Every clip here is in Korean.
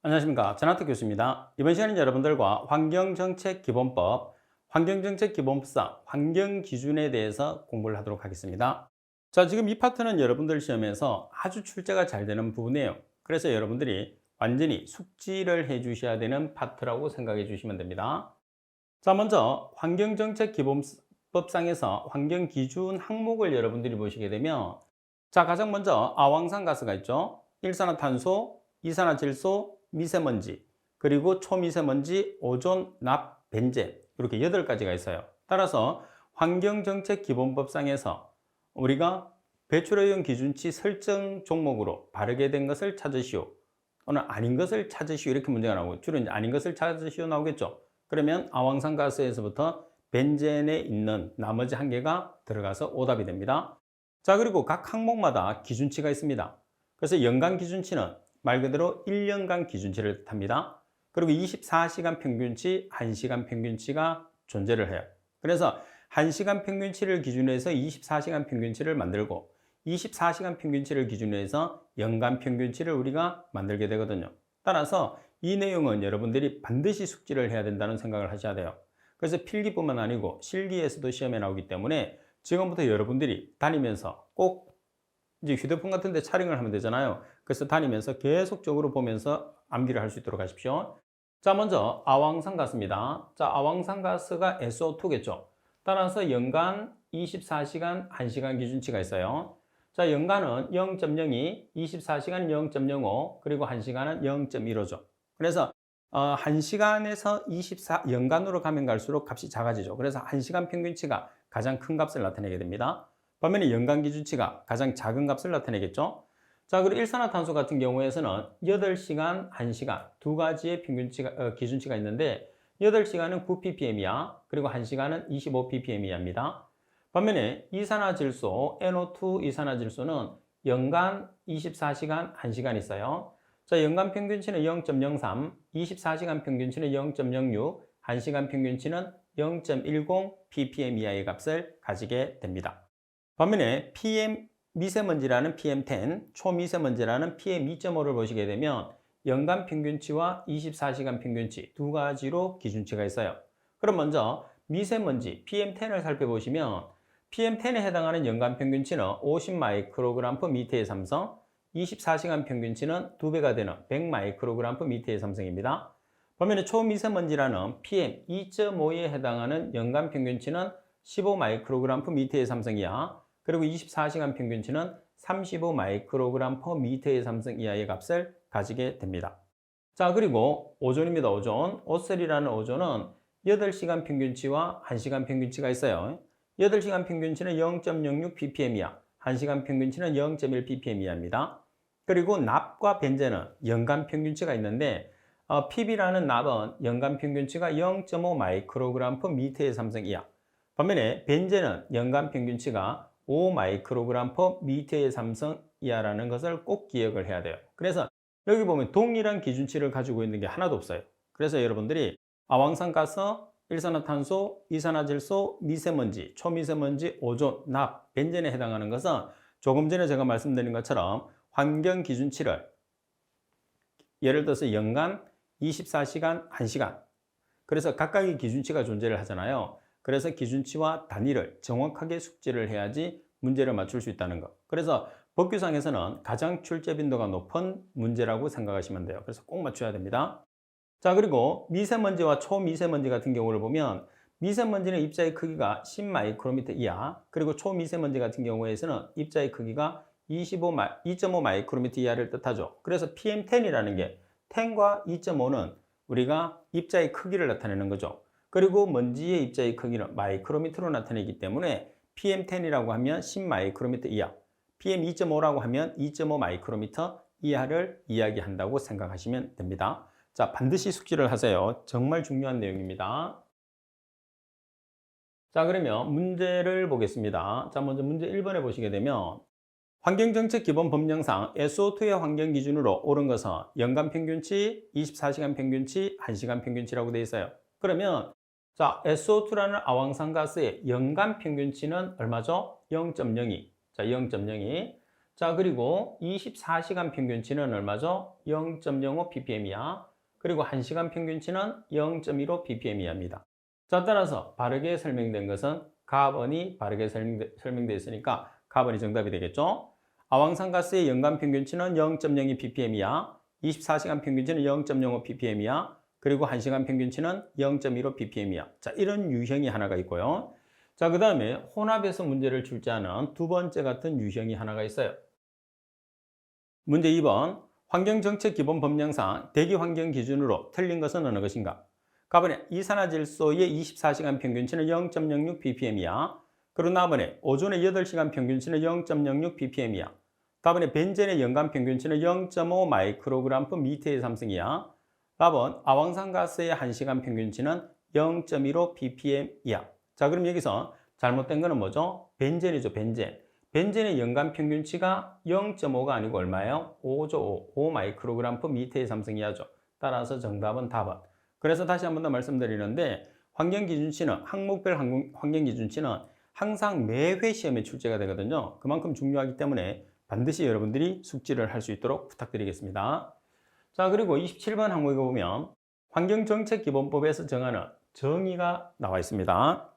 안녕하십니까. 전하특 교수입니다. 이번 시간은 여러분들과 환경정책기본법, 환경정책기본법상 환경기준에 대해서 공부를 하도록 하겠습니다. 자, 지금 이 파트는 여러분들 시험에서 아주 출제가 잘 되는 부분이에요. 그래서 여러분들이 완전히 숙지를 해 주셔야 되는 파트라고 생각해 주시면 됩니다. 자, 먼저 환경정책기본법상에서 환경기준 항목을 여러분들이 보시게 되면, 자, 가장 먼저 아황산가스가 있죠. 일산화탄소, 이산화질소, 미세먼지, 그리고 초미세먼지, 오존, 납, 벤젠, 이렇게 8가지가 있어요. 따라서 환경정책기본법상에서 우리가 배출오염 기준치 설정 종목으로 바르게 된 것을 찾으시오, 또는 아닌 것을 찾으시오, 이렇게 문제가 나오고, 주로 이제 아닌 것을 찾으시오 나오겠죠. 그러면 아황산가스에서부터 벤젠에 있는 나머지 한 개가 들어가서 오답이 됩니다. 자, 그리고 각 항목마다 기준치가 있습니다. 그래서 연간 기준치는 말 그대로 1년간 기준치를 뜻합니다. 그리고 24시간 평균치, 1시간 평균치가 존재를 해요. 그래서 1시간 평균치를 기준으로 해서 24시간 평균치를 만들고, 24시간 평균치를 기준으로 해서 연간 평균치를 우리가 만들게 되거든요. 따라서 이 내용은 여러분들이 반드시 숙지를 해야 된다는 생각을 하셔야 돼요. 그래서 필기뿐만 아니고 실기에서도 시험에 나오기 때문에 지금부터 여러분들이 다니면서 꼭 이제 휴대폰 같은 데 촬영을 하면 되잖아요. 그래서 다니면서 계속적으로 보면서 암기를 할 수 있도록 하십시오. 자, 먼저 아황산가스입니다. 자, 아황산가스가 SO2겠죠. 따라서 연간 24시간 1시간 기준치가 있어요. 자, 연간은 0.02, 24시간은 0.05, 그리고 1시간은 0.15죠. 그래서 1시간에서 연간으로 가면 갈수록 값이 작아지죠. 그래서 1시간 평균치가 가장 큰 값을 나타내게 됩니다. 반면에 연간 기준치가 가장 작은 값을 나타내겠죠. 자, 그리고 일산화탄소 같은 경우에서는 8시간, 1시간 두 가지의 기준치가 있는데, 8시간은 9ppm이야. 그리고 1시간은 25ppm이랍니다. 반면에 이산화질소, NO2 이산화질소는 연간 24시간, 1시간 있어요. 자, 연간 평균치는 0.03, 24시간 평균치는 0.06, 1시간 평균치는 0.10 ppm 이하의 값을 가지게 됩니다. 반면에 PM 미세먼지라는 PM10, 초미세먼지라는 PM2.5를 보시게 되면 연간 평균치와 24시간 평균치 두 가지로 기준치가 있어요. 그럼 먼저 미세먼지 PM10을 살펴보시면, PM10에 해당하는 연간 평균치는 50 마이크로그램 per 미터의 삼성, 24시간 평균치는 2배가 되는 100 마이크로그램 per 미터의 삼성입니다. 반면에 초미세먼지라는 PM2.5에 해당하는 연간 평균치는 15 마이크로그램 per 미터의 삼성이야. 그리고 24시간 평균치는 35 마이크로그램 per 미터의 삼성 이하의 값을 가지게 됩니다. 자, 그리고 오존입니다. 오존. O3라는 오존은 8시간 평균치와 1시간 평균치가 있어요. 8시간 평균치는 0.06 ppm이야. 1시간 평균치는 0.1 ppm이합니다. 그리고 납과 벤젠은 연간 평균치가 있는데, PB라는 납은 연간 평균치가 0.5 마이크로그램 per 미터의 삼성 이하. 반면에 벤젠은 연간 평균치가 5 마이크로그램 per 미터의 삼성 이하라는 것을 꼭 기억을 해야 돼요. 그래서 여기 보면 동일한 기준치를 가지고 있는 게 하나도 없어요. 그래서 여러분들이 아황산가스, 일산화탄소, 이산화질소, 미세먼지, 초미세먼지, 오존, 납, 벤젠에 해당하는 것은 조금 전에 제가 말씀드린 것처럼 환경 기준치를 예를 들어서 연간, 24시간, 1시간, 그래서 각각의 기준치가 존재를 하잖아요. 그래서 기준치와 단위를 정확하게 숙지를 해야지 문제를 맞출 수 있다는 것. 그래서 법규상에서는 가장 출제 빈도가 높은 문제라고 생각하시면 돼요. 그래서 꼭 맞춰야 됩니다. 자, 그리고 미세먼지와 초미세먼지 같은 경우를 보면, 미세먼지는 입자의 크기가 10 마이크로미터 이하, 그리고 초미세먼지 같은 경우에서는 입자의 크기가 2.5 마이크로미터 이하를 뜻하죠. 그래서 PM10이라는 게 10과 2.5는 우리가 입자의 크기를 나타내는 거죠. 그리고 먼지의 입자의 크기는 마이크로미터로 나타내기 때문에 PM10이라고 하면 10 마이크로미터 이하, PM2.5라고 하면 2.5 마이크로미터 이하를 이야기한다고 생각하시면 됩니다. 자, 반드시 숙지를 하세요. 정말 중요한 내용입니다. 자, 그러면 문제를 보겠습니다. 자, 먼저 문제 1번에 보시게 되면, 환경정책기본법령상 SO2의 환경 기준으로 옳은 것은 연간 평균치, 24시간 평균치, 1시간 평균치라고 되어 있어요. 그러면 자, SO2라는 아황산가스의 연간 평균치는 얼마죠? 0.02. 자, 0.02. 자, 그리고 24시간 평균치는 얼마죠? 0.05 ppm이야. 그리고 1시간 평균치는 0.15 ppm이합니다. 자, 따라서 바르게 설명된 것은 가번이 바르게 설명되어 있으니까 가번이 정답이 되겠죠? 아황산가스의 연간 평균치는 0.02 ppm이야. 24시간 평균치는 0.05 ppm이야. 그리고 1시간 평균치는 0.15 ppm이야. 자, 이런 유형이 하나가 있고요. 자, 그 다음에 혼합에서 문제를 출제하는 두 번째 같은 유형이 하나가 있어요. 문제 2번. 환경정책기본법령상 대기환경 기준으로 틀린 것은 어느 것인가? 가번에 이산화질소의 24시간 평균치는 0.06 ppm이야. 그리고 나번에 오존의 8시간 평균치는 0.06 ppm이야. 다번에 벤젠의 연간 평균치는 0.5 마이크로그램 per 미터의 삼승이야. 답은 아황산가스의 1시간 평균치는 0.15 ppm이야. 자, 그럼 여기서 잘못된 거는 뭐죠? 벤젠이죠, 벤젠. 벤젠의 연간 평균치가 0.5가 아니고 얼마예요? 5죠, 5 마이크로그램 per 미터의 삼승이야죠. 따라서 정답은 답은. 그래서 다시 한 번 더 말씀드리는데 환경기준치는 항목별 환경기준치는 항상 매회 시험에 출제가 되거든요. 그만큼 중요하기 때문에 반드시 여러분들이 숙지를 할 수 있도록 부탁드리겠습니다. 자, 그리고 27번 항목에 보면 환경정책기본법에서 정하는 정의가 나와 있습니다.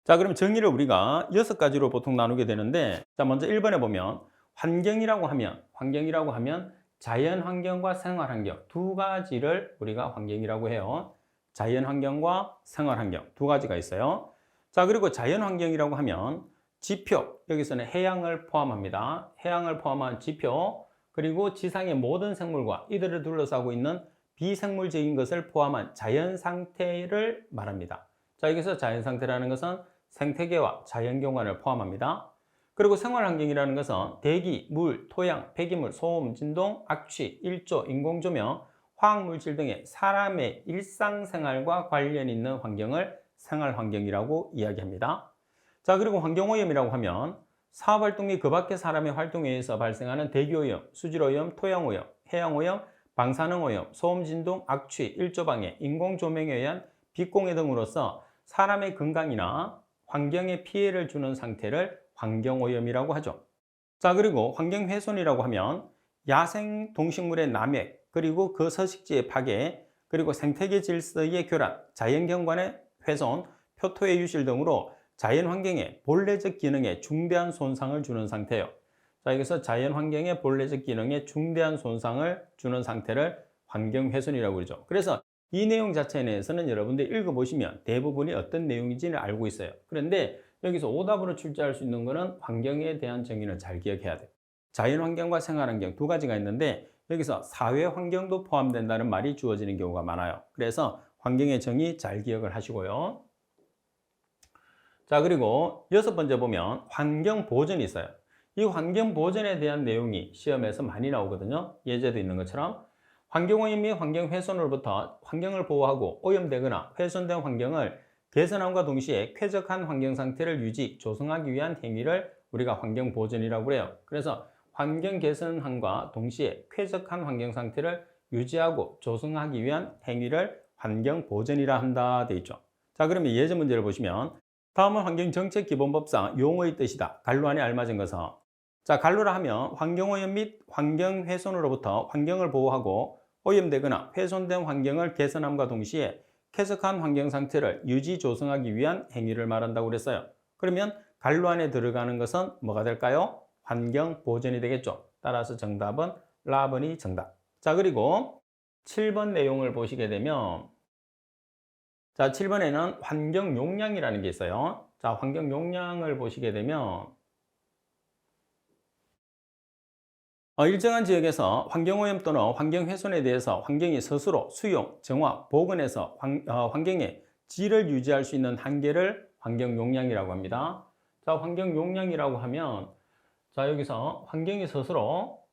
자, 그럼 정의를 우리가 6가지로 보통 나누게 되는데, 자, 먼저 1번에 보면 환경이라고 하면 자연환경과 생활환경 두 가지를 우리가 환경이라고 해요. 자연환경과 생활환경 두 가지가 있어요. 자, 그리고 자연환경이라고 하면 지표, 여기서는 해양을 포함합니다. 해양을 포함한 지표, 그리고 지상의 모든 생물과 이들을 둘러싸고 있는 비생물적인 것을 포함한 자연 상태를 말합니다. 자, 여기서 자연 상태라는 것은 생태계와 자연경관을 포함합니다. 그리고 생활환경이라는 것은 대기, 물, 토양, 폐기물, 소음, 진동, 악취, 일조, 인공조명, 화학물질 등의 사람의 일상생활과 관련 있는 환경을 생활환경이라고 이야기합니다. 자, 그리고 환경오염이라고 하면 사업활동 및 그 밖의 사람의 활동에 의해서 발생하는 대기오염, 수질오염, 토양오염, 해양오염, 방사능오염, 소음진동, 악취, 일조방해, 인공조명에 의한 빛공해 등으로서 사람의 건강이나 환경에 피해를 주는 상태를 환경오염이라고 하죠. 자, 그리고 환경훼손이라고 하면 야생 동식물의 남획, 그리고 그 서식지의 파괴, 그리고 생태계 질서의 교란, 자연경관의 훼손, 표토의 유실 등으로 자연환경의 본래적 기능에 중대한 손상을 주는 상태예요. 자, 여기서 자연환경의 본래적 기능에 중대한 손상을 주는 상태를 환경훼손이라고 그러죠. 그래서 이 내용 자체에 대해서는 여러분들이 읽어보시면 대부분이 어떤 내용인지는 알고 있어요. 그런데 여기서 오답으로 출제할 수 있는 거는 환경에 대한 정의는 잘 기억해야 돼요. 자연환경과 생활환경 두 가지가 있는데 여기서 사회환경도 포함된다는 말이 주어지는 경우가 많아요. 그래서 환경의 정의 잘 기억을 하시고요. 자, 그리고 6번째 보면 환경보전이 있어요. 이 환경보전에 대한 내용이 시험에서 많이 나오거든요. 예제도 있는 것처럼 환경오염 및 환경훼손으로부터 환경을 보호하고 오염되거나 훼손된 환경을 개선함과 동시에 쾌적한 환경 상태를 유지, 조성하기 위한 행위를 우리가 환경보전이라고 해요. 그래서 환경 개선함과 동시에 쾌적한 환경 상태를 유지하고 조성하기 위한 행위를 환경보전이라 한다 돼 있죠. 자, 그러면 예제 문제를 보시면 다음은 환경정책기본법상 용어의 뜻이다. 갈로 안에 알맞은 것은 자, 갈로라 하면 환경오염 및 환경훼손으로부터 환경을 보호하고 오염되거나 훼손된 환경을 개선함과 동시에 쾌적한 환경 상태를 유지 조성하기 위한 행위를 말한다고 그랬어요. 그러면 갈로 안에 들어가는 것은 뭐가 될까요? 환경보전이 되겠죠. 따라서 정답은 라번이 정답. 자, 그리고 7번 내용을 보시게 되면 자, 7번에는 환경용량이라는 게 있어요. 자, 환경용량을 보시게 되면 일정한 지역에서 환경오염 또는 환경훼손에 대해서 환경이 스스로 수용, 정화, 복원해서 환경의 질을 유지할 수 있는 한계를 환경용량이라고 합니다. 자, 환경용량이라고 하면 자, 여기서 환경이 스스로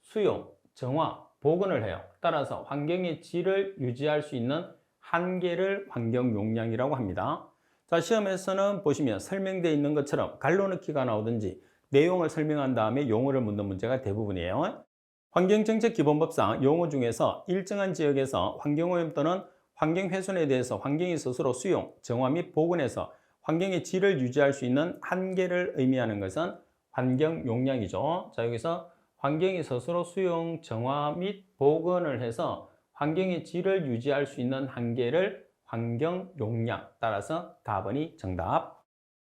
수용, 정화, 복원을 해요. 따라서 환경의 질을 유지할 수 있는 한계를 환경용량이라고 합니다. 자, 시험에서는 보시면 설명되어 있는 것처럼 갈로 넣기가 나오든지 내용을 설명한 다음에 용어를 묻는 문제가 대부분이에요. 환경정책기본법상 용어 중에서 일정한 지역에서 환경오염 또는 환경훼손에 대해서 환경이 스스로 수용, 정화 및 복원해서 환경의 질을 유지할 수 있는 한계를 의미하는 것은 환경 용량이죠. 자, 여기서 환경이 스스로 수용, 정화 및 복원을 해서 환경의 질을 유지할 수 있는 한계를 환경 용량. 따라서 답은이 정답.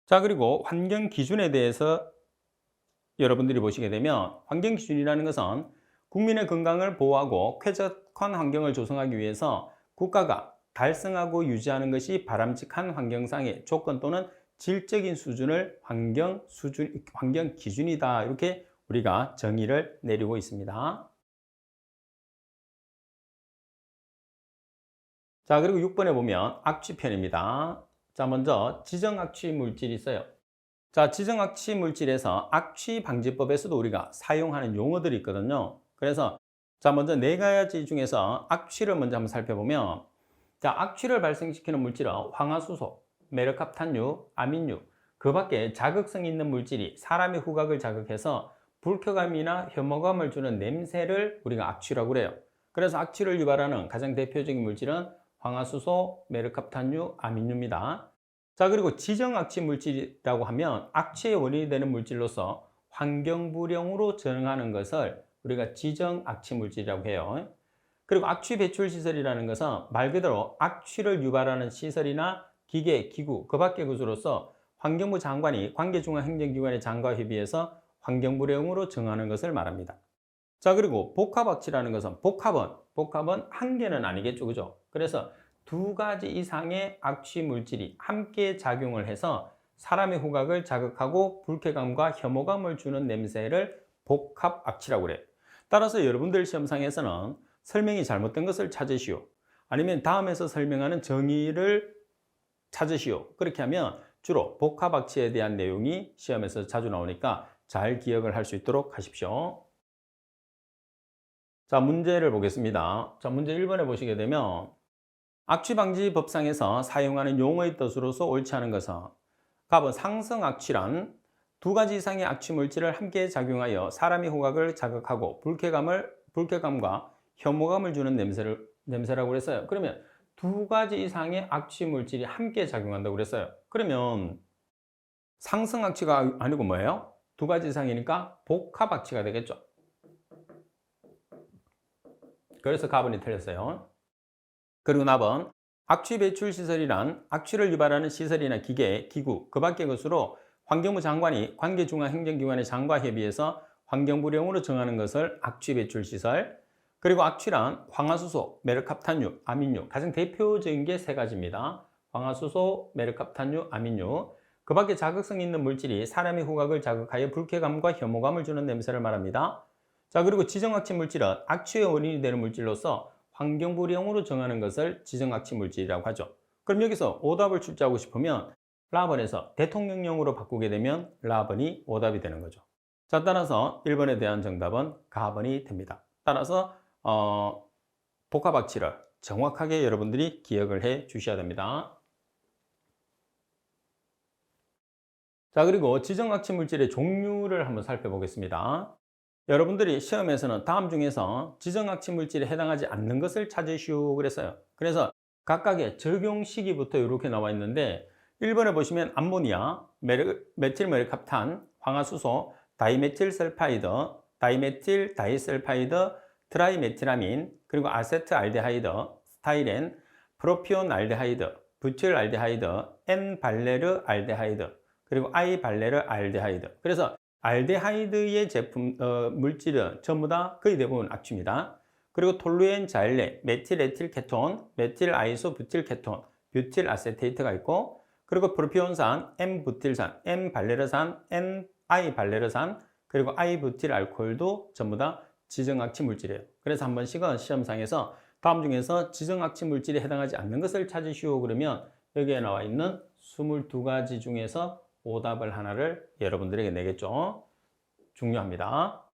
자, 그리고 환경 기준에 대해서 여러분들이 보시게 되면 환경 기준이라는 것은 국민의 건강을 보호하고 쾌적한 환경을 조성하기 위해서 국가가 달성하고 유지하는 것이 바람직한 환경상의 조건 또는 질적인 수준을 환경 기준이다. 이렇게 우리가 정의를 내리고 있습니다. 자, 그리고 6번에 보면 악취편입니다. 자, 먼저 지정악취 물질이 있어요. 자, 지정악취 물질에서 악취 방지법에서도 우리가 사용하는 용어들이 있거든요. 그래서 자, 먼저 네 가지 중에서 악취를 먼저 한번 살펴보면 자, 악취를 발생시키는 물질은 황화수소, 메르캅탄류, 아민류, 그 밖에 자극성 있는 물질이 사람의 후각을 자극해서 불쾌감이나 혐오감을 주는 냄새를 우리가 악취라고 그래요. 그래서 악취를 유발하는 가장 대표적인 물질은 황화수소, 메르캅탄류, 아민류입니다. 자, 그리고 지정악취 물질이라고 하면 악취의 원인이 되는 물질로서 환경부령으로 전응하는 것을 우리가 지정악취 물질이라고 해요. 그리고 악취 배출 시설이라는 것은 말 그대로 악취를 유발하는 시설이나 기계, 기구, 그 밖의 것으로서 환경부 장관이 관계중앙행정기관의 장과 협의해서 환경부령으로 정하는 것을 말합니다. 자, 그리고 복합악취라는 것은 복합은 한 개는 아니겠죠, 그죠? 그래서 두 가지 이상의 악취 물질이 함께 작용을 해서 사람의 후각을 자극하고 불쾌감과 혐오감을 주는 냄새를 복합악취라고 그래요. 따라서 여러분들 시험상에서는 설명이 잘못된 것을 찾으시오. 아니면 다음에서 설명하는 정의를 찾으시오. 그렇게 하면 주로 복합악취에 대한 내용이 시험에서 자주 나오니까 잘 기억을 할 수 있도록 하십시오. 자, 문제를 보겠습니다. 자, 문제 1번에 보시게 되면 악취방지법상에서 사용하는 용어의 뜻으로서 옳지 않은 것은 답은 상승악취란 두 가지 이상의 악취 물질을 함께 작용하여 사람의 후각을 자극하고 불쾌감과 혐오감을 주는 냄새라고 그랬어요. 그러면 두 가지 이상의 악취 물질이 함께 작용한다고 그랬어요. 그러면 상승악취가 아니고 뭐예요? 두 가지 이상이니까 복합악취가 되겠죠. 그래서 가번이 틀렸어요. 그리고 나번 악취 배출 시설이란 악취를 유발하는 시설이나 기계, 기구, 그 밖의 것으로 환경부 장관이 관계중앙행정기관의 장과 협의해서 환경부령으로 정하는 것을 악취 배출 시설. 그리고 악취란 황화수소, 메르캅탄류, 아민류. 가장 대표적인 게 세 가지입니다. 황화수소, 메르캅탄류, 아민류. 그 밖에 자극성 있는 물질이 사람의 후각을 자극하여 불쾌감과 혐오감을 주는 냄새를 말합니다. 자, 그리고 지정악취 물질은 악취의 원인이 되는 물질로서 환경부령으로 정하는 것을 지정악취 물질이라고 하죠. 그럼 여기서 오답을 출제하고 싶으면 라번에서 대통령령으로 바꾸게 되면 라번이 오답이 되는 거죠. 자, 따라서 1번에 대한 정답은 가번이 됩니다. 따라서 복합악취를 정확하게 여러분들이 기억을 해 주셔야 됩니다. 자, 그리고 지정악취 물질의 종류를 한번 살펴보겠습니다. 여러분들이 시험에서는 다음 중에서 지정악취 물질에 해당하지 않는 것을 찾으시오 그랬어요. 그래서 각각의 적용 시기부터 이렇게 나와 있는데 1번에 보시면 암모니아, 메틸메르캅탄, 황화수소, 다이메틸설파이드, 다이메틸 다이설파이드, 트라이메틸아민, 그리고 아세트알데하이드, 스타이렌, 프로피온알데하이드, 부틸알데하이드, N발레르알데하이드, 그리고 I발레르알데하이드. 그래서 알데하이드의 물질은 전부 다 거의 대부분 악취입니다. 그리고 톨루엔 자일렌, 메틸에틸케톤, 메틸아이소부틸케톤, 뷰틸아세테이트가 있고, 그리고 프로피온산, N부틸산, N발레르산, N-아이발레르산, 그리고 아이부틸알코올도 전부 다 지정악취 물질이에요. 그래서 한 번씩은 시험상에서 다음 중에서 지정악취 물질에 해당하지 않는 것을 찾으시오 그러면 여기에 나와 있는 22가지 중에서 오답을 하나를 여러분들에게 내겠죠. 중요합니다.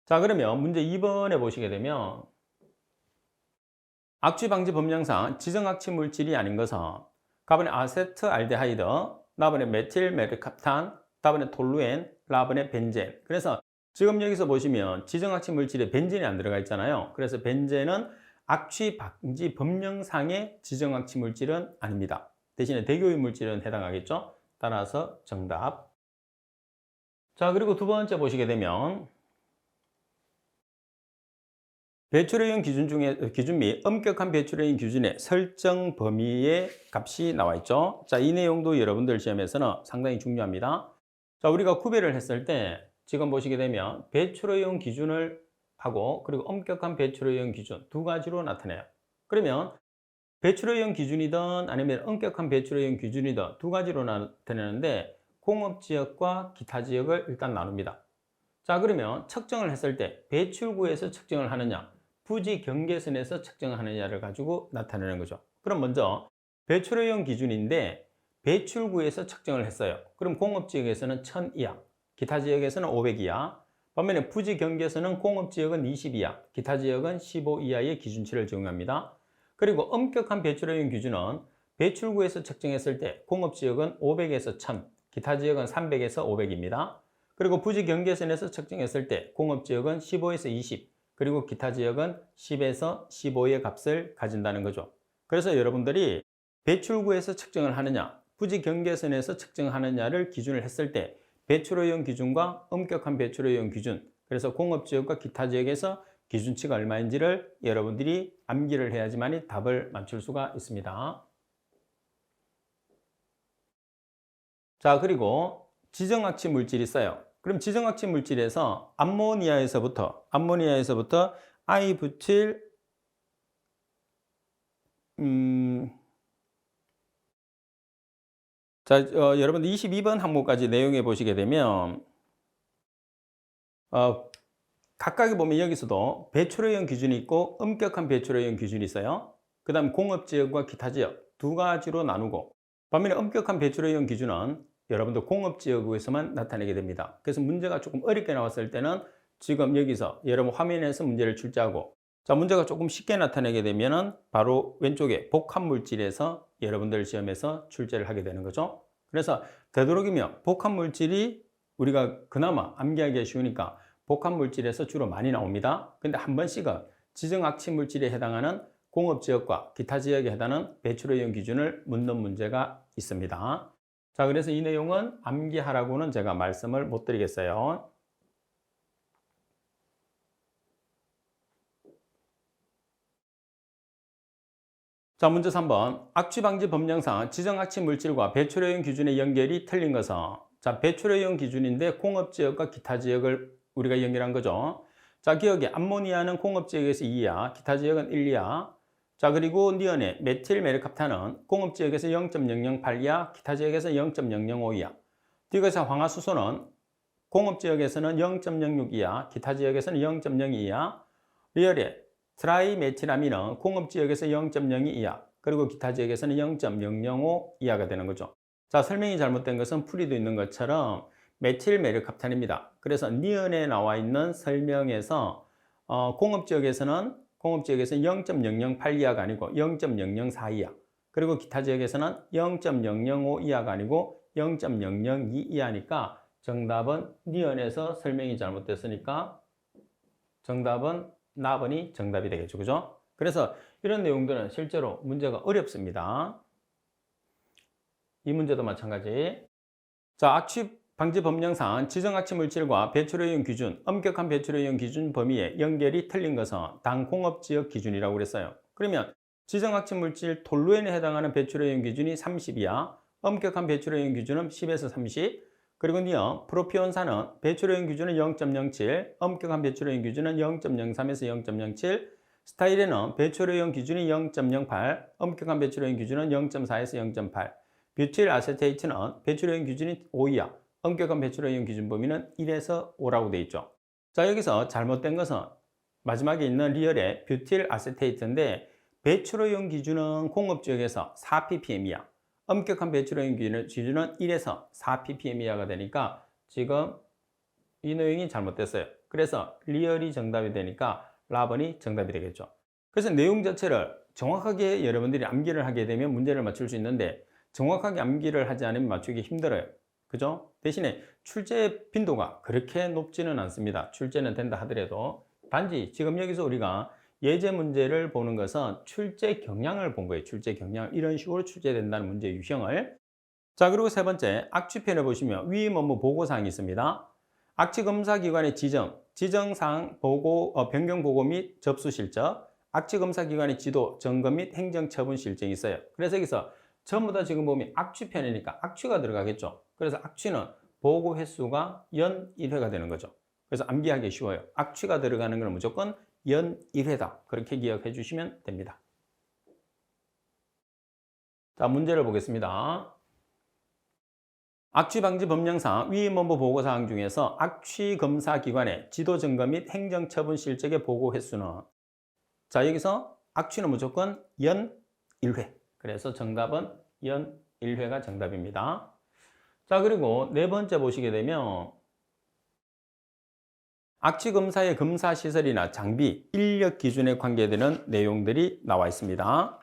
자, 그러면 문제 2번에 보시게 되면 악취 방지 법령상 지정악취 물질이 아닌 것은 가번에 아세트알데하이드, 나번에 메틸메르캅탄, 다번에 톨루엔, 라번에 벤젠. 그래서 지금 여기서 보시면 지정악취 물질에 벤젠이 안 들어가 있잖아요. 그래서 벤젠은 악취 방지 법령상의 지정악취 물질은 아닙니다. 대신에 대교의 물질은 해당하겠죠. 따라서 정답. 자, 그리고 두 번째 보시게 되면 배출효용 기준 중에 기준 및 엄격한 배출효용 기준의 설정 범위의 값이 나와 있죠. 자, 이 내용도 여러분들 시험에서는 상당히 중요합니다. 자, 우리가 구별을 했을 때 지금 보시게 되면 배출효용 기준을 하고 그리고 엄격한 배출효용 기준 두 가지로 나타내요. 그러면 배출효용 기준이든 아니면 엄격한 배출효용 기준이든 두 가지로 나타내는데 공업지역과 기타 지역을 일단 나눕니다. 자, 그러면 측정을 했을 때 배출구에서 측정을 하느냐 부지 경계선에서 측정하느냐를 가지고 나타내는 거죠. 그럼 먼저 배출효용 기준인데 배출구에서 측정을 했어요. 그럼 공업지역에서는 1000 이하, 기타 지역에서는 500 이하. 반면에 부지 경계선은 공업지역은 20 이하, 기타 지역은 15 이하의 기준치를 적용합니다. 그리고 엄격한 배출효용 기준은 배출구에서 측정했을 때 공업지역은 500에서 1000, 기타 지역은 300에서 500입니다. 그리고 부지 경계선에서 측정했을 때 공업지역은 15에서 20, 그리고 기타 지역은 10에서 15의 값을 가진다는 거죠. 그래서 여러분들이 배출구에서 측정을 하느냐, 부지 경계선에서 측정하느냐를 기준을 했을 때 배출효용 기준과 엄격한 배출효용 기준, 그래서 공업지역과 기타 지역에서 기준치가 얼마인지를 여러분들이 암기를 해야지만 답을 맞출 수가 있습니다. 자, 그리고 지정학치 물질이 있어요. 그럼 지정학치 물질에서 암모니아에서부터 I 부틸 자, 여러분들 22번 항목까지 내용에 보시게 되면 각각에 보면 여기서도 배출효용 기준이 있고 엄격한 배출효용 기준이 있어요. 그 다음 공업지역과 기타 지역 두 가지로 나누고 반면에 엄격한 배출효용 기준은 여러분들 공업지역에서만 나타내게 됩니다. 그래서 문제가 조금 어렵게 나왔을 때는 지금 여기서 여러분 화면에서 문제를 출제하고 자, 문제가 조금 쉽게 나타내게 되면은 바로 왼쪽에 복합물질에서 여러분들 시험에서 출제를 하게 되는 거죠. 그래서 되도록이면 복합물질이 우리가 그나마 암기하기가 쉬우니까 복합물질에서 주로 많이 나옵니다. 근데 한 번씩은 지정악취 물질에 해당하는 공업지역과 기타 지역에 해당하는 배출효용 기준을 묻는 문제가 있습니다. 자, 그래서 이 내용은 암기하라고는 제가 말씀을 못 드리겠어요. 자, 문제 3번. 악취방지 법령상 지정악취 물질과 배출효용 기준의 연결이 틀린 것은 자, 배출효용 기준인데 공업지역과 기타 지역을 우리가 연결한 거죠. 자, 기억에 암모니아는 공업지역에서 2야, 기타 지역은 1, 2야. 자, 그리고 니온의 메틸메르캅탄은 공업지역에서 0.008이야, 기타 지역에서 0.005이야. 디귿의 황화수소는 공업지역에서는 0.06이야, 기타 지역에서는 0.02이야. 리얼의 트라이메틸아민은 공업지역에서 0.02 이하, 그리고 기타 지역에서는 0.005 이하가 되는 거죠. 자, 설명이 잘못된 것은 풀이도 있는 것처럼 메틸메르캅탄입니다. 그래서 니은에 나와 있는 설명에서 공업지역에서는 0.008 이하가 아니고 0.004 이하, 그리고 기타 지역에서는 0.005 이하가 아니고 0.002 이하니까 정답은 니은에서 설명이 잘못됐으니까 정답은 나번이 정답이 되겠죠. 그죠? 그래서 이런 내용들은 실제로 문제가 어렵습니다. 이 문제도 마찬가지. 자, 악취 방지 법령상 지정악취 물질과 배출효용 기준, 엄격한 배출효용 기준 범위의 연결이 틀린 것은 당 공업지역 기준이라고 그랬어요. 그러면 지정악취 물질 톨루엔에 해당하는 배출효용 기준이 30이야. 엄격한 배출효용 기준은 10에서 30. 그리고 니어 프로피온산은 배출효용 기준은 0.07, 엄격한 배출효용 기준은 0.03에서 0.07, 스타일에는 배출효용 기준이 0.08, 엄격한 배출효용 기준은 0.4에서 0.8, 뷰틸 아세테이트는 배출효용 기준이 5이야, 엄격한 배출효용 기준 범위는 1에서 5라고 되어 있죠. 자, 여기서 잘못된 것은 마지막에 있는 리얼의 뷰틸 아세테이트인데 배출효용 기준은 공업지역에서 4ppm이야. 엄격한 배출효용 기준은 1에서 4ppm 이하가 되니까 지금 이 내용이 잘못됐어요. 그래서 리얼이 정답이 되니까 라번이 정답이 되겠죠. 그래서 내용 자체를 정확하게 여러분들이 암기를 하게 되면 문제를 맞출 수 있는데 정확하게 암기를 하지 않으면 맞추기 힘들어요. 그죠? 대신에 출제 빈도가 그렇게 높지는 않습니다. 출제는 된다 하더라도 단지 지금 여기서 우리가 예제 문제를 보는 것은 출제 경향을 본 거예요. 출제 경향. 이런 식으로 출제된다는 문제 유형을. 자, 그리고 세 번째, 악취편에 보시면 위임 업무 보고사항이 있습니다. 악취검사기관의 지정사항 보고, 변경 보고 및 접수 실적, 악취검사기관의 지도, 점검 및 행정처분 실정이 있어요. 그래서 여기서 전부 다 지금 보면 악취편이니까 악취가 들어가겠죠. 그래서 악취는 보고 횟수가 연 1회가 되는 거죠. 그래서 암기하기 쉬워요. 악취가 들어가는 건 무조건 연 1회다. 그렇게 기억해 주시면 됩니다. 자, 문제를 보겠습니다. 악취방지 법령상 위임업무 보고사항 중에서 악취검사기관의 지도점검 및 행정처분 실적의 보고 횟수는, 자, 여기서 악취는 무조건 연 1회. 그래서 정답은 연 1회가 정답입니다. 자, 그리고 네 번째 보시게 되면 악취검사의 검사시설이나 장비, 인력 기준에 관계되는 내용들이 나와 있습니다.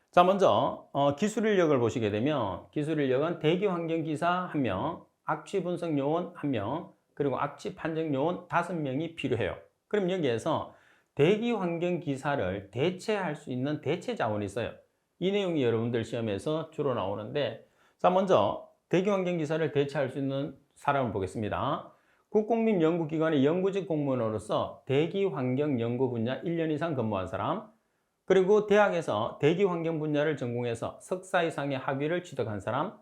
자, 먼저 기술인력을 보시게 되면 기술인력은 대기환경기사 1명, 악취분석요원 1명, 그리고 악취판정요원 5명이 필요해요. 그럼 여기에서 대기환경기사를 대체할 수 있는 대체 자원이 있어요. 이 내용이 여러분들 시험에서 주로 나오는데, 자, 먼저 대기환경기사를 대체할 수 있는 사람을 보겠습니다. 국공립연구기관의 연구직 공무원으로서 대기환경연구 분야 1년 이상 근무한 사람, 그리고 대학에서 대기환경 분야를 전공해서 석사 이상의 학위를 취득한 사람,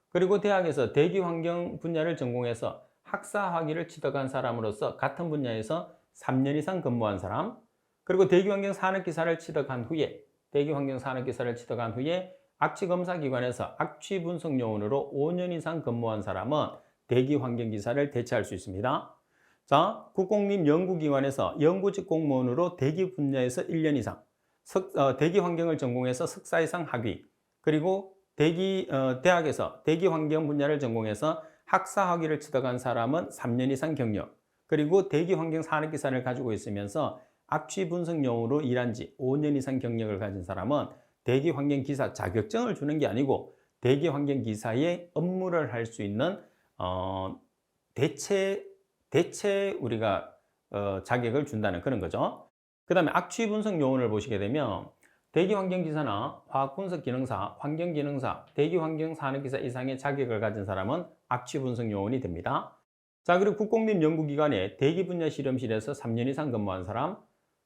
그리고 대학에서 대기환경 분야를 전공해서 학사 학위를 취득한 사람으로서 같은 분야에서 3년 이상 근무한 사람, 그리고 대기환경 산업기사를 취득한 후에 악취검사기관에서 악취분석요원으로 5년 이상 근무한 사람은 대기환경기사를 대체할 수 있습니다. 자, 국공립연구기관에서 연구직 공무원으로 대기 분야에서 1년 이상, 대기환경을 전공해서 석사 이상 학위, 그리고 대학에서 대기환경 분야를 전공해서 학사 학위를 취득한 사람은 3년 이상 경력, 그리고 대기환경 산업기사를 가지고 있으면서 악취분석용으로 일한 지 5년 이상 경력을 가진 사람은 대기환경기사 자격증을 주는 게 아니고 대기환경기사의 업무를 할 수 있는 대체 우리가 자격을 준다는 그런 거죠. 그 다음에 악취분석요원을 보시게 되면 대기환경기사나 화학분석기능사, 환경기능사, 대기환경산업기사 이상의 자격을 가진 사람은 악취분석요원이 됩니다. 자, 그리고 국공립연구기관의 대기분야 실험실에서 3년 이상 근무한 사람,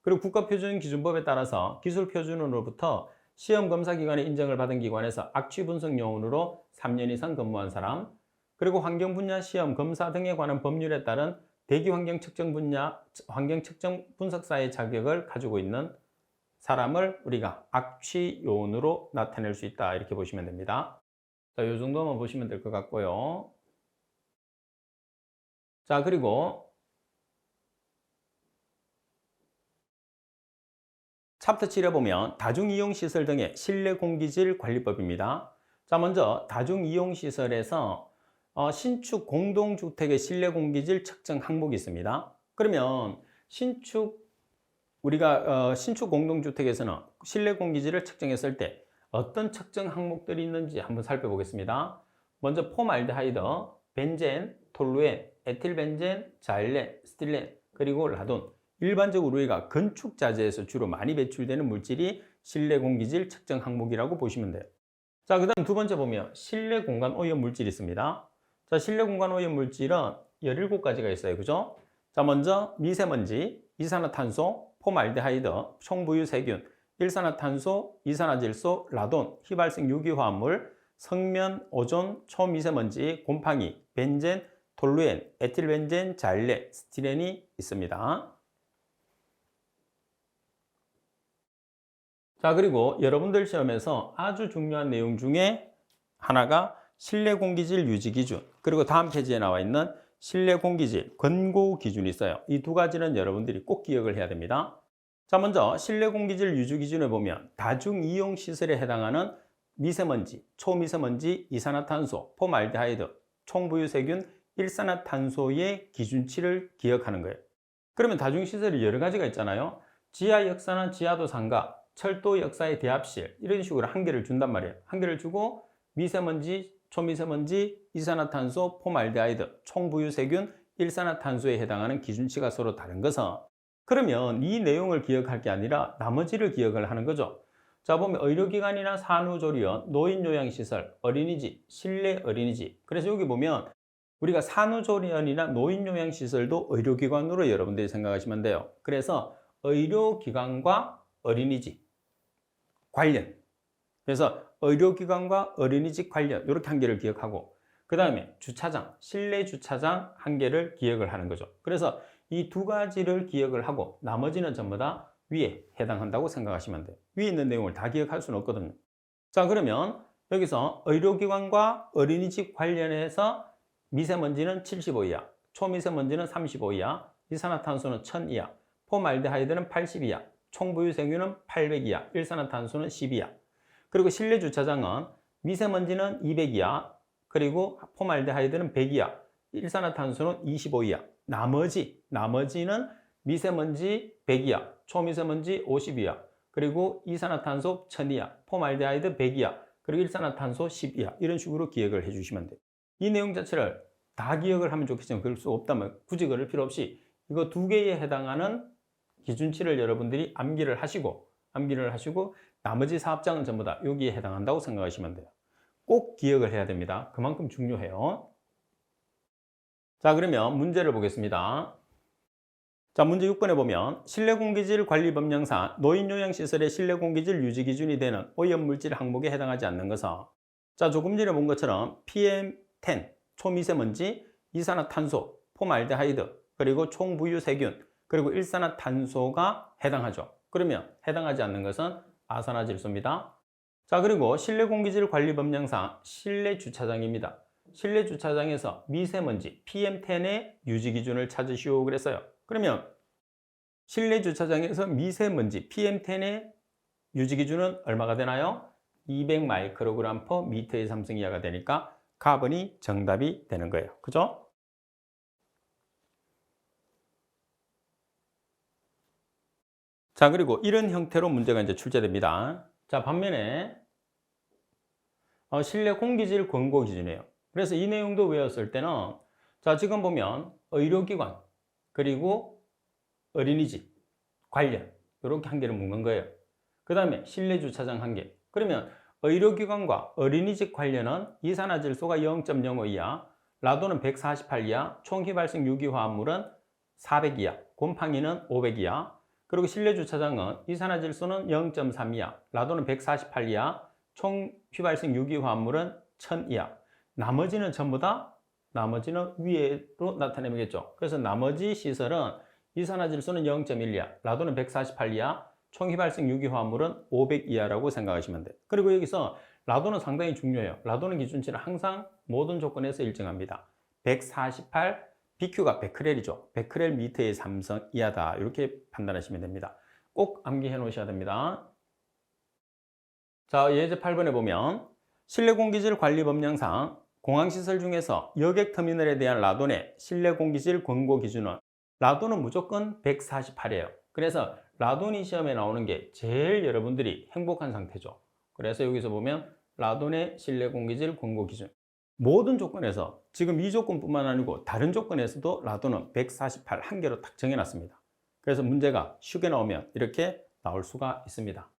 그리고 국가표준기준법에 따라서 기술표준으로부터 시험검사기관의 인정을 받은 기관에서 악취분석요원으로 3년 이상 근무한 사람, 그리고 환경분야 시험, 검사 등에 관한 법률에 따른 대기환경 측정 분야, 환경 측정 분석사의 자격을 가지고 있는 사람을 우리가 악취요원으로 나타낼 수 있다. 이렇게 보시면 됩니다. 자, 이 정도만 보시면 될 것 같고요. 자, 그리고 챕터 7에 보면 다중이용시설 등의 실내공기질 관리법입니다. 자, 먼저 다중이용시설에서 신축 공동주택의 실내공기질 측정 항목이 있습니다. 그러면 우리가 신축 공동주택에서는 실내공기질을 측정했을 때 어떤 측정 항목들이 있는지 한번 살펴보겠습니다. 먼저 폼알데하이드, 벤젠, 톨루엔, 에틸벤젠, 자일렌, 스틸렌, 그리고 라돈. 일반적으로 우리가 건축자재에서 주로 많이 배출되는 물질이 실내공기질 측정 항목이라고 보시면 돼요. 자, 그 다음 두 번째 보면 실내 공간 오염 물질이 있습니다. 자, 실내 공간 오염 물질은 17가지가 있어요. 그죠? 자, 먼저 미세먼지, 이산화탄소, 폼알데하이드, 총부유세균, 일산화탄소, 이산화질소, 라돈, 휘발성 유기화합물, 성면, 오존, 초미세먼지, 곰팡이, 벤젠, 톨루엔, 에틸벤젠, 자일렌, 스티렌이 있습니다. 자, 그리고 여러분들 시험에서 아주 중요한 내용 중에 하나가 실내 공기질 유지 기준, 그리고 다음 페이지에 나와 있는 실내 공기질 권고 기준이 있어요. 이 두 가지는 여러분들이 꼭 기억을 해야 됩니다. 자, 먼저 실내 공기질 유지 기준에 보면 다중이용 시설에 해당하는 미세먼지, 초미세먼지, 이산화탄소, 폼알데하이드, 총부유세균, 일산화탄소의 기준치를 기억하는 거예요. 그러면 다중시설이 여러 가지가 있잖아요. 지하 역사나 지하도 상가, 철도 역사의 대합실, 이런 식으로 한 개를 준단 말이에요. 한 개를 주고 미세먼지, 초미세먼지, 이산화탄소, 폼알데하이드, 총부유세균, 일산화탄소에 해당하는 기준치가 서로 다른 것은, 그러면 이 내용을 기억할 게 아니라 나머지를 기억을 하는 거죠. 자, 보면 의료기관이나 산후조리원, 노인요양시설, 어린이집, 실내 어린이집. 그래서 여기 보면 우리가 산후조리원이나 노인요양시설도 의료기관으로 여러분들이 생각하시면 돼요. 그래서 의료기관과 어린이집 관련, 그래서 의료기관과 어린이집 관련 이렇게 한 개를 기억하고, 그 다음에 주차장, 실내 주차장 한 개를 기억을 하는 거죠. 그래서 이 두 가지를 기억을 하고 나머지는 전부 다 위에 해당한다고 생각하시면 돼요. 위에 있는 내용을 다 기억할 수는 없거든요. 자, 그러면 여기서 의료기관과 어린이집 관련해서 미세먼지는 75 이하, 초미세먼지는 35 이하, 이산화탄소는 1000 이하, 폼알데하이드는 80 이하, 총부유세균은 800 이하, 일산화탄소는 10 이하. 그리고 실내 주차장은 미세먼지는 200 이하, 그리고 폼알데하이드는 100 이하, 일산화탄소는 25 이하. 나머지는 미세먼지 100 이하, 초미세먼지 50 이하, 그리고 이산화탄소 1000 이하, 폼알데하이드 100 이하, 그리고 일산화탄소 10 이하. 이런 식으로 기억을 해주시면 돼요. 이 내용 자체를 다 기억을 하면 좋겠지만 그럴 수 없다면 굳이 그럴 필요 없이 이거 두 개에 해당하는 기준치를 여러분들이 암기를 하시고 나머지 사업장은 전부 다 여기에 해당한다고 생각하시면 돼요. 꼭 기억을 해야 됩니다. 그만큼 중요해요. 자, 그러면 문제를 보겠습니다. 자, 문제 6번에 보면 실내공기질 관리법령상 노인요양시설의 실내공기질 유지 기준이 되는 오염물질 항목에 해당하지 않는 것은, 자, 조금 전에 본 것처럼 PM10, 초미세먼지, 이산화탄소, 폼알데하이드, 그리고 총부유세균, 그리고 일산화탄소가 해당하죠. 그러면 해당하지 않는 것은 아산화질소입니다. 자, 그리고 실내공기질 관리법령상 실내 주차장입니다. 실내 주차장에서 미세먼지 PM10의 유지 기준을 찾으시오 그랬어요. 그러면 실내 주차장에서 미세먼지 PM10의 유지 기준은 얼마가 되나요? 200 마이크로그램 퍼 미터의 삼성 이하가 되니까 가번이 정답이 되는 거예요. 그죠? 자, 그리고 이런 형태로 문제가 이제 출제됩니다. 자, 반면에 실내 공기질 권고 기준이에요. 그래서 이 내용도 외웠을 때는, 자, 지금 보면 의료기관 그리고 어린이집 관련 이렇게 한 개를 묶는 거예요. 그 다음에 실내 주차장 한 개. 그러면 의료기관과 어린이집 관련은 이산화질소가 0.05 이하, 라도는 148 이하, 총휘발성 유기화합물은 400 이하, 곰팡이는 500 이하. 그리고 실내 주차장은 이산화질소는 0.3 이하, 라도는 148 이하, 총휘발성 유기화합물은 1000 이하. 나머지는 전부 다 나머지는 위에로 나타내겠죠. 그래서 나머지 시설은 이산화질소는 0.1 이하, 라도는 148 이하, 총휘발성 유기화합물은 500 이하라고 생각하시면 돼요. 그리고 여기서 라도는 상당히 중요해요. 라도는 기준치를 항상 모든 조건에서 일정합니다. 148, BQ가 베크렐이죠. 베크렐 미터의 삼성 이하다. 이렇게 판단하시면 됩니다. 꼭 암기해 놓으셔야 됩니다. 자, 예제 8번에 보면 실내공기질 관리법령상 공항시설 중에서 여객터미널에 대한 라돈의 실내공기질 권고 기준은, 라돈은 무조건 148이에요. 그래서 라돈이 시험에 나오는 게 제일 여러분들이 행복한 상태죠. 그래서 여기서 보면 라돈의 실내공기질 권고 기준, 모든 조건에서 지금 이 조건뿐만 아니고 다른 조건에서도 라돈은 148 한 개로 딱 정해놨습니다. 그래서 문제가 쉽게 나오면 이렇게 나올 수가 있습니다.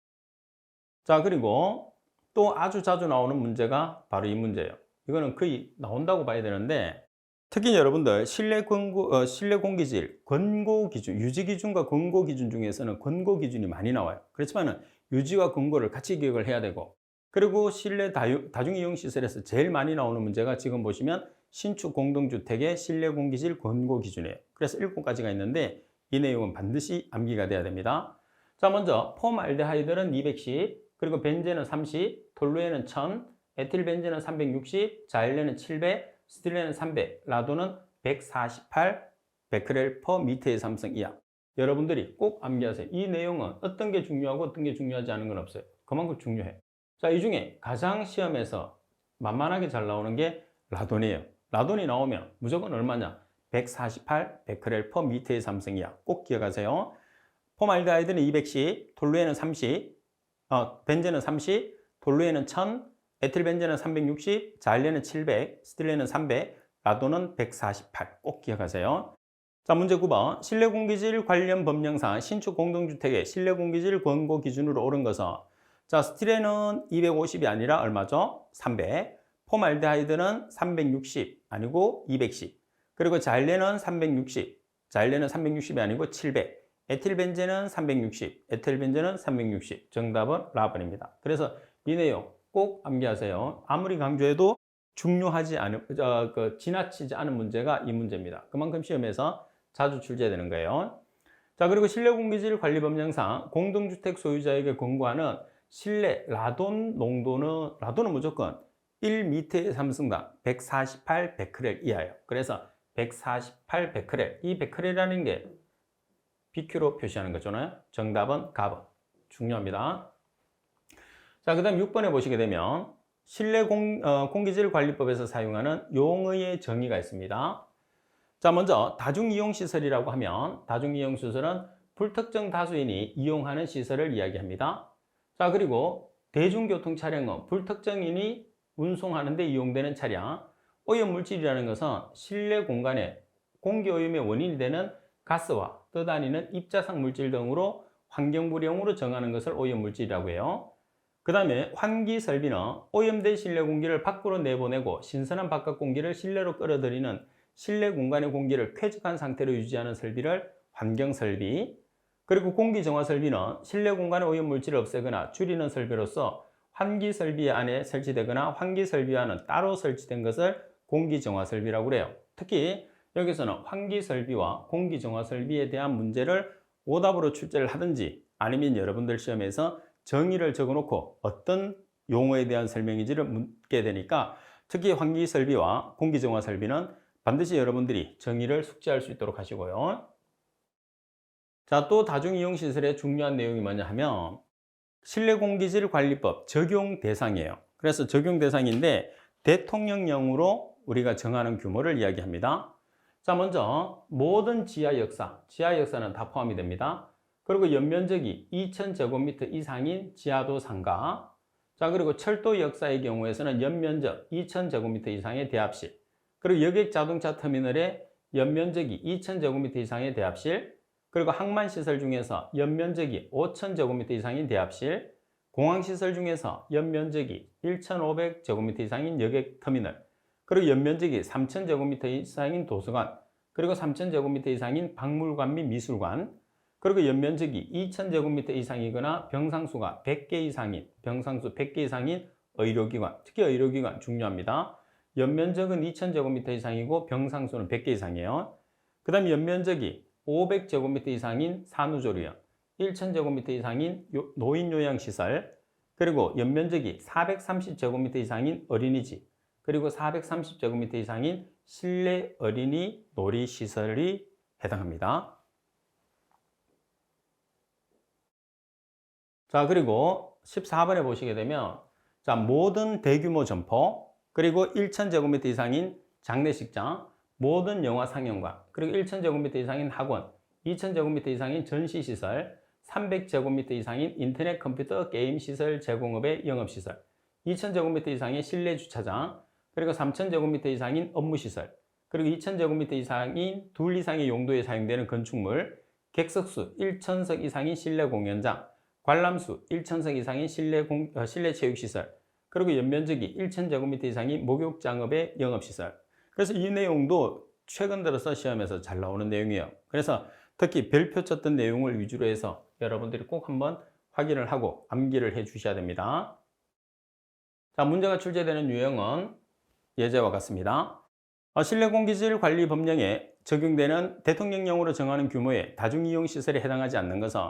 자, 그리고 또 아주 자주 나오는 문제가 바로 이 문제예요. 이거는 거의 나온다고 봐야 되는데, 특히 여러분들 실내 공기질 권고 기준, 유지 기준과 권고 기준 중에서는 권고 기준이 많이 나와요. 그렇지만 유지와 권고를 같이 기억을 해야 되고, 그리고 실내 다중이용시설에서 제일 많이 나오는 문제가 지금 보시면 신축 공동주택의 실내 공기질 권고 기준이에요. 그래서 7가지가 있는데 이 내용은 반드시 암기가 돼야 됩니다. 자, 먼저 폼알데하이드는 210, 그리고 벤젠은 30, 톨루엔은 1000, 에틸벤젠은 360, 자일렌은 700, 스틸렌은 300, 라돈은 148 베크렐 퍼 미터의 삼성 이하. 여러분들이 꼭 암기하세요. 이 내용은 어떤 게 중요하고 어떤 게 중요하지 않은 건 없어요. 그만큼 중요해요. 자, 이 중에 가장 시험에서 만만하게 잘 나오는 게 라돈이에요. 라돈이 나오면 무조건 얼마냐? 148 베크렐 퍼 미터의 삼성 이하. 꼭 기억하세요. 폼알데하이드는 210, 톨루엔은 30, 벤젠은 30, 톨루엔은 1000, 에틸벤젠은 360, 자일렌은 700, 스틸렌은 300, 라돈은 148. 꼭 기억하세요. 자, 문제 9번. 실내공기질 관련 법령상 신축 공동주택의 실내공기질 권고 기준으로 옳은 것은, 자, 스틸렌은 250이 아니라 얼마죠? 300. 포말데하이드는 360 아니고 210. 그리고 자일렌은 360. 자일렌은 360이 아니고 700. 에틸벤젠은 360. 에틸벤젠은 360. 정답은 라번입니다. 그래서 이 내용 꼭 암기하세요. 아무리 강조해도 중요하지 않은, 지나치지 않은 문제가 이 문제입니다. 그만큼 시험에서 자주 출제되는 거예요. 자, 그리고 실내 공기질 관리 법령상 공동주택 소유자에게 권고하는 실내 라돈 농도는, 라돈은 무조건 1m의 삼승당 148 베크렐 이하예요. 그래서 148 베크렐, 이 베크렐이라는 게 BQ로 표시하는 거잖아요. 정답은 가번. 중요합니다. 자, 그 다음 6번에 보시게 되면 실내 공기질 관리법에서 사용하는 용어의 정의가 있습니다. 자, 먼저 다중이용시설이라고 하면 다중이용시설은 불특정 다수인이 이용하는 시설을 이야기합니다. 자, 그리고 대중교통 차량은 불특정인이 운송하는 데 이용되는 차량. 오염물질이라는 것은 실내 공간에 공기오염의 원인이 되는 가스와 떠다니는 입자상 물질 등으로 환경불용으로 정하는 것을 오염물질이라고 해요. 그 다음에 환기설비는 오염된 실내 공기를 밖으로 내보내고 신선한 바깥 공기를 실내로 끌어들이는 실내 공간의 공기를 쾌적한 상태로 유지하는 설비를 환경설비. 그리고 공기정화설비는 실내 공간의 오염물질을 없애거나 줄이는 설비로서 환기설비 안에 설치되거나 환기설비와는 따로 설치된 것을 공기정화설비라고 그래요. 특히 여기서는 환기설비와 공기정화설비에 대한 문제를 오답으로 출제를 하든지 아니면 여러분들 시험에서 정의를 적어놓고 어떤 용어에 대한 설명인지를 묻게 되니까 특히 환기설비와 공기정화설비는 반드시 여러분들이 정의를 숙지할 수 있도록 하시고요. 자, 또 다중이용시설의 중요한 내용이 뭐냐 하면 실내공기질관리법 적용 대상이에요. 그래서 적용 대상인데 대통령령으로 우리가 정하는 규모를 이야기합니다. 자, 먼저 모든 지하 역사는 다 포함이 됩니다. 그리고 연면적이 2000제곱미터 이상인 지하도 상가. 자, 그리고 철도 역사의 경우에서는 연면적 2000제곱미터 이상의 대합실. 그리고 여객 자동차 터미널의 연면적이 2000제곱미터 이상의 대합실. 그리고 항만시설 중에서 연면적이 5000제곱미터 이상인 대합실. 공항시설 중에서 연면적이 1500제곱미터 이상인 여객 터미널. 그리고 연면적이 3000제곱미터 이상인 도서관. 그리고 3000제곱미터 이상인 박물관 및 미술관. 그리고 연면적이 2000제곱미터 이상이거나 병상수가 100개 이상인, 병상수 100개 이상인 의료기관, 특히 의료기관 중요합니다. 연면적은 2000제곱미터 이상이고 병상수는 100개 이상이에요. 그 다음 연면적이 500제곱미터 이상인 산후조리원, 1000제곱미터 이상인 노인요양시설, 그리고 연면적이 430제곱미터 이상인 어린이집, 그리고 430제곱미터 이상인 실내 어린이 놀이시설이 해당합니다. 자, 그리고 14번에 보시게 되면 자, 모든 대규모 점포, 그리고 1000제곱미터 이상인 장례식장, 모든 영화 상영관, 그리고 1000제곱미터 이상인 학원, 2000제곱미터 이상인 전시시설, 300제곱미터 이상인 인터넷 컴퓨터 게임 시설 제공업의 영업시설, 2000제곱미터 이상의 실내 주차장, 그리고 3000제곱미터 이상인 업무시설, 그리고 2000제곱미터 이상인 둘 이상의 용도에 사용되는 건축물, 객석수 1000석 이상인 실내 공연장, 관람수 1000석 이상인 실내 체육시설, 그리고 연면적이 1000제곱미터 이상인 목욕장업의 영업시설. 그래서 이 내용도 최근 들어서 시험에서 잘 나오는 내용이에요. 그래서 특히 별표 쳤던 내용을 위주로 해서 여러분들이 꼭 한번 확인을 하고 암기를 해 주셔야 됩니다. 자, 문제가 출제되는 유형은 예제와 같습니다. 실내공기질 관리 법령에 적용되는 대통령령으로 정하는 규모의 다중이용시설에 해당하지 않는 것은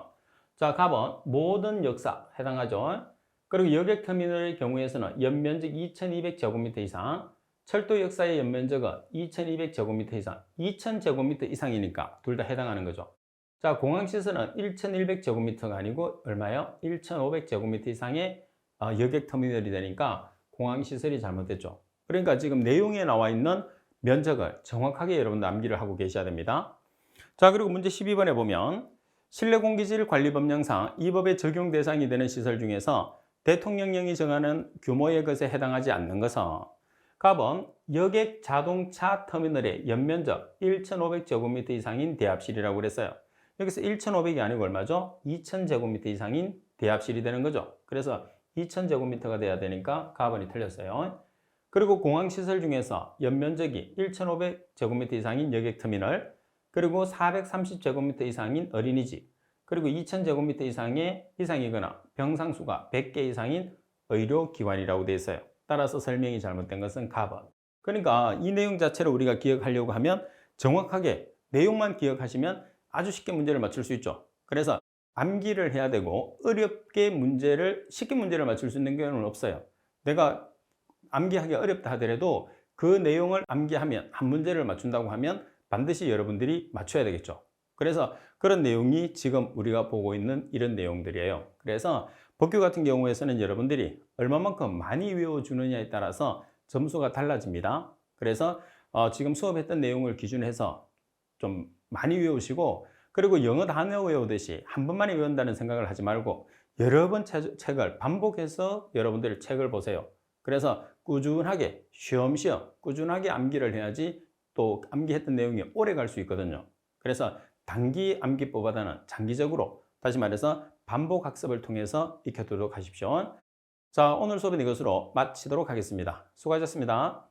자, 가번 모든 역사 해당하죠. 그리고 여객터미널의 경우에서는 연면적 2200제곱미터 이상, 철도 역사의 연면적은 2200제곱미터 이상, 2000제곱미터 이상이니까 둘 다 해당하는 거죠. 자, 공항시설은 1100제곱미터가 아니고 얼마요? 1500제곱미터 이상의 여객터미널이 되니까 공항시설이 잘못됐죠. 그러니까 지금 내용에 나와 있는 면적을 정확하게 여러분들 암기를 하고 계셔야 됩니다. 자, 그리고 문제 12번에 보면 실내공기질 관리법령상 이 법의 적용 대상이 되는 시설 중에서 대통령령이 정하는 규모의 것에 해당하지 않는 것은 가번 여객 자동차 터미널의 연면적 1500제곱미터 이상인 대합실이라고 그랬어요. 여기서 1500이 아니고 얼마죠? 2000제곱미터 이상인 대합실이 되는 거죠. 그래서 2000제곱미터가 돼야 되니까 가번이 틀렸어요. 그리고 공항시설 중에서 연면적이 1,500제곱미터 이상인 여객터미널, 그리고 430제곱미터 이상인 어린이집, 그리고 2,000제곱미터 이상이거나 병상수가 100개 이상인 의료기관이라고 되어 있어요. 따라서 설명이 잘못된 것은 가번. 그러니까 이 내용 자체를 우리가 기억하려고 하면 정확하게 내용만 기억하시면 아주 쉽게 문제를 맞출 수 있죠. 그래서 암기를 해야 되고 쉽게 문제를 맞출 수 있는 경우는 없어요. 내가 암기하기 어렵다 하더라도 그 내용을 암기하면 한 문제를 맞춘다고 하면 반드시 여러분들이 맞춰야 되겠죠. 그래서 그런 내용이 지금 우리가 보고 있는 이런 내용들이에요. 그래서 법규 같은 경우에서는 여러분들이 얼마만큼 많이 외워주느냐에 따라서 점수가 달라집니다. 그래서 지금 수업했던 내용을 기준해서 좀 많이 외우시고, 그리고 영어 단어 외우듯이 한 번만에 외운다는 생각을 하지 말고 여러 번 책을 반복해서 여러분들이 책을 보세요. 그래서 꾸준하게 쉬엄쉬엄 꾸준하게 암기를 해야지 또 암기했던 내용이 오래 갈 수 있거든요. 그래서 단기 암기법보다는 장기적으로, 다시 말해서 반복 학습을 통해서 익혀두도록 하십시오. 자, 오늘 수업은 이것으로 마치도록 하겠습니다. 수고하셨습니다.